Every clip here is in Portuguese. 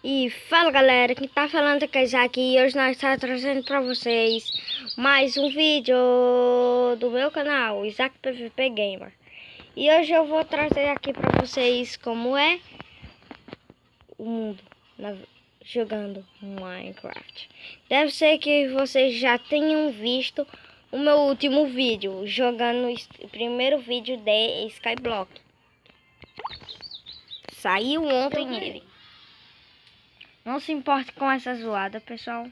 E fala galera, quem tá falando é a Isaac e hoje nós estamos trazendo pra vocês mais um vídeo do meu canal, Isaac PVP Gamer. E hoje eu vou trazer aqui pra vocês como é o mundo jogando Minecraft. Deve ser que vocês já tenham visto o meu último vídeo, jogando o primeiro vídeo de Skyblock. Saiu ontem ele. Não se importe com essa zoada, pessoal.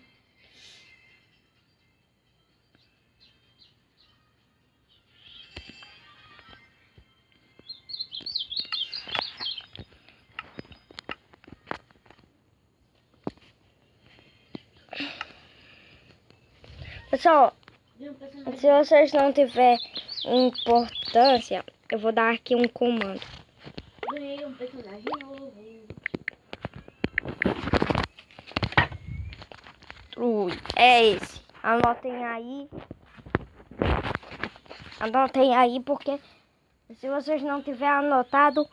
Pessoal, se vocês não tiverem importância, eu vou dar aqui um comando. Ganhei um personagem novo. É esse. Anotem aí. Anotem aí, porque se vocês não tiverem anotado,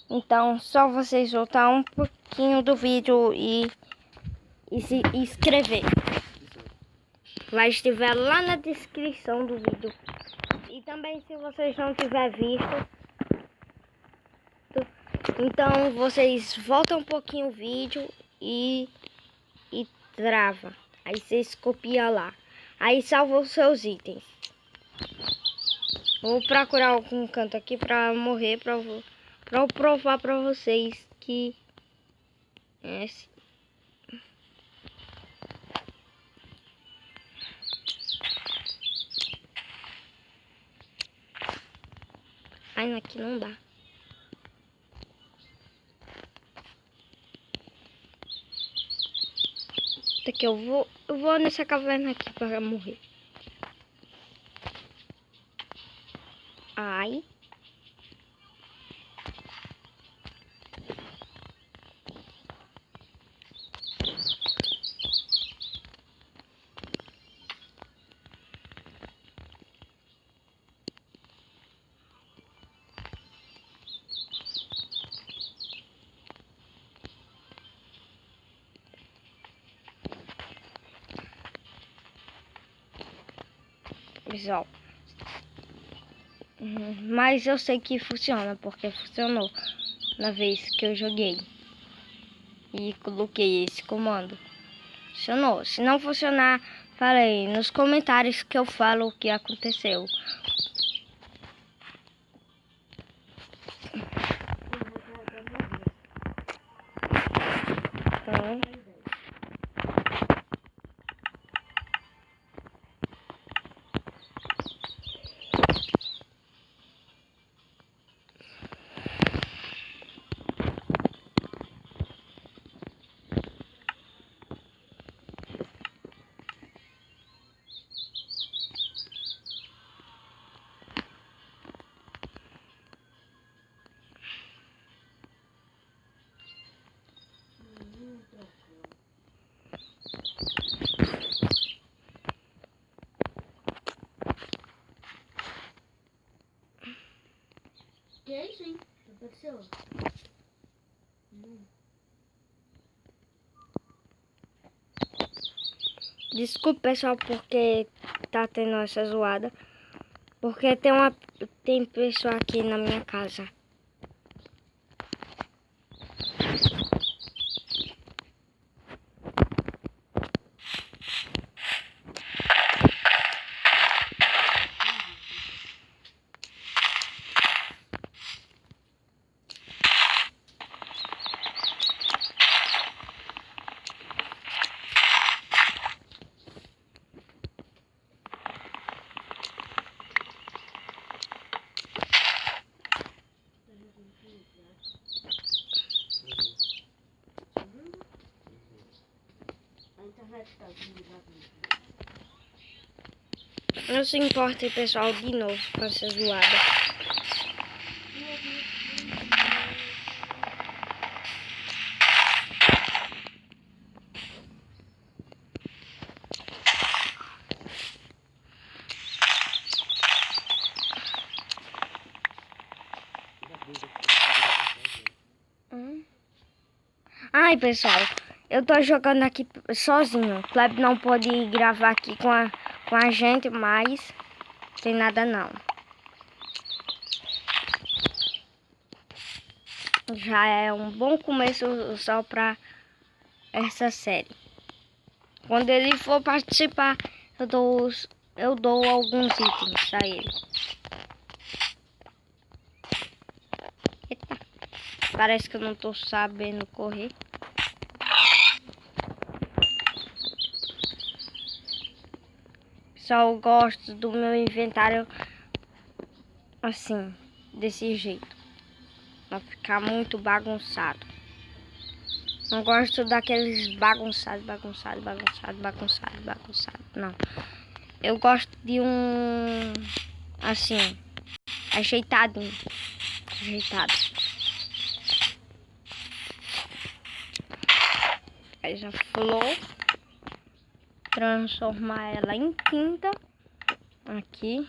então só vocês voltar um pouquinho do vídeo e se inscrever. Vai estiver lá na descrição do vídeo. E também se vocês não tiverem visto, então vocês voltam um pouquinho o vídeo e trava. Aí vocês copiam lá. Aí salva os seus itens. Vou procurar algum canto aqui pra morrer, pra eu provar pra vocês que é assim. Ai, aqui não dá. Aqui eu vou nessa caverna aqui para morrer. Ai. Pessoal. Mas eu sei que funciona, porque funcionou na vez que eu joguei. E coloquei esse comando. Funcionou. Se não funcionar, fala aí nos comentários que eu falo o que aconteceu. Que é isso, hein? Apareceu. Desculpa, pessoal, porque tá tendo essa zoada. Porque tem pessoa aqui na minha casa. A internet tá desligada. Não se importe, pessoal, de novo com essa zoada. Ai, pessoal, eu tô jogando aqui sozinho. O Kleber não pode gravar aqui com a gente, mas tem nada não. Já é um bom começo só pra essa série. Quando ele for participar, eu dou alguns itens a ele. Eita, parece que eu não tô sabendo correr. Só eu gosto do meu inventário assim, desse jeito. Não ficar muito bagunçado. Não gosto daqueles bagunçados. Não. Eu gosto de um assim, ajeitadinho. Ajeitado. Aí a flor. Transformar ela em tinta. Aqui.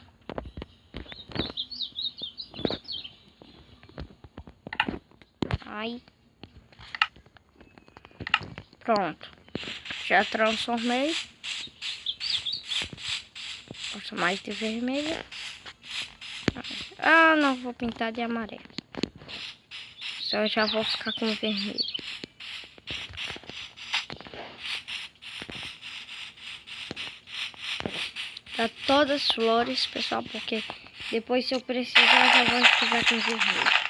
Aí. Pronto. Já transformei. Gosto mais de vermelho. Ah, não vou pintar de amarelo. Só já vou ficar com vermelho. Pra todas as flores, pessoal, porque depois se eu precisar eu já vou estiver com vermelho.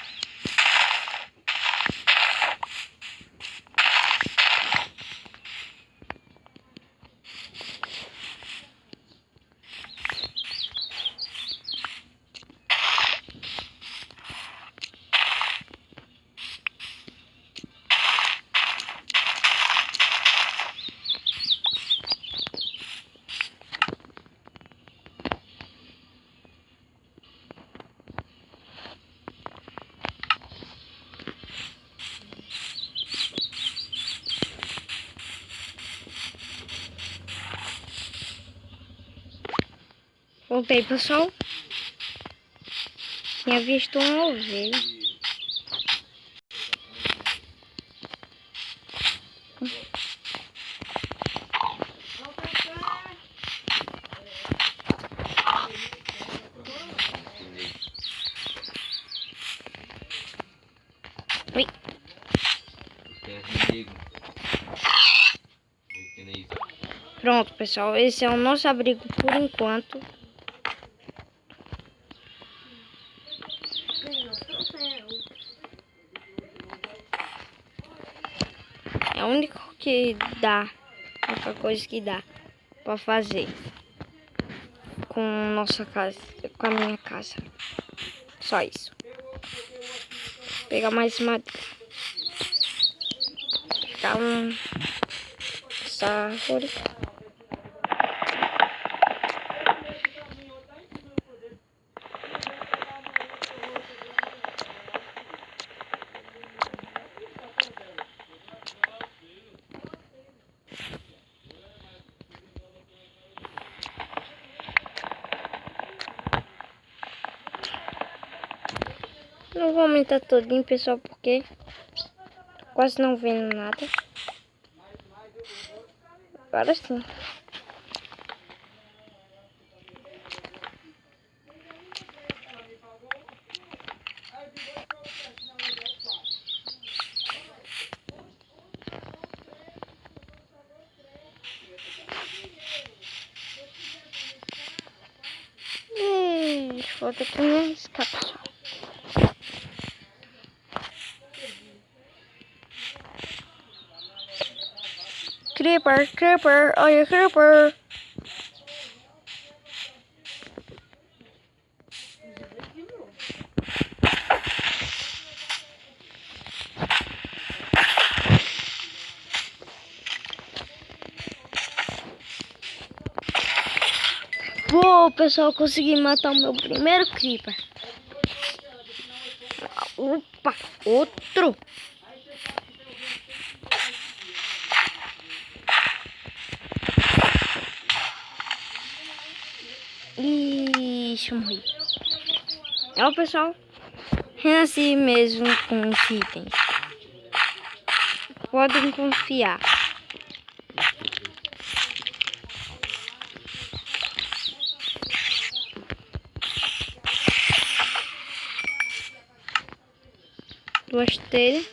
Voltei, pessoal. Tinha visto uma ovelha. Ui. Pronto, pessoal. Esse é o nosso abrigo por enquanto. É o único que dá. A única coisa que dá pra fazer com nossa casa, com a minha casa. Só isso. Vou pegar mais madeira. Pegar essa árvore. Não vou aumentar todinho, pessoal, porque quase não vendo nada. Agora sim. Falta aqui minha isca, pessoal. Creeper, creeper, olha creeper. Pô, pessoal, consegui matar o meu primeiro creeper. Opa, outro. Ixi, morri. Ó, pessoal, renasci mesmo com os itens. Podem confiar. Gostei.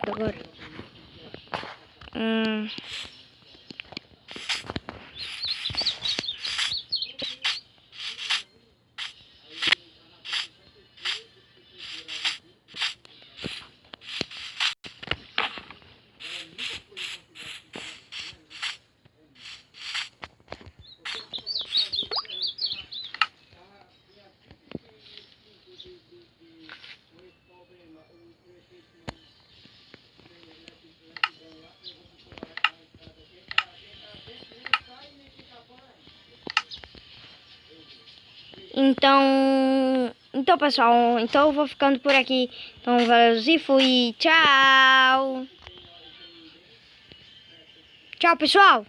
Agora. Então, pessoal, então eu vou ficando por aqui. Então, valeu e fui. Tchau. Tchau, pessoal.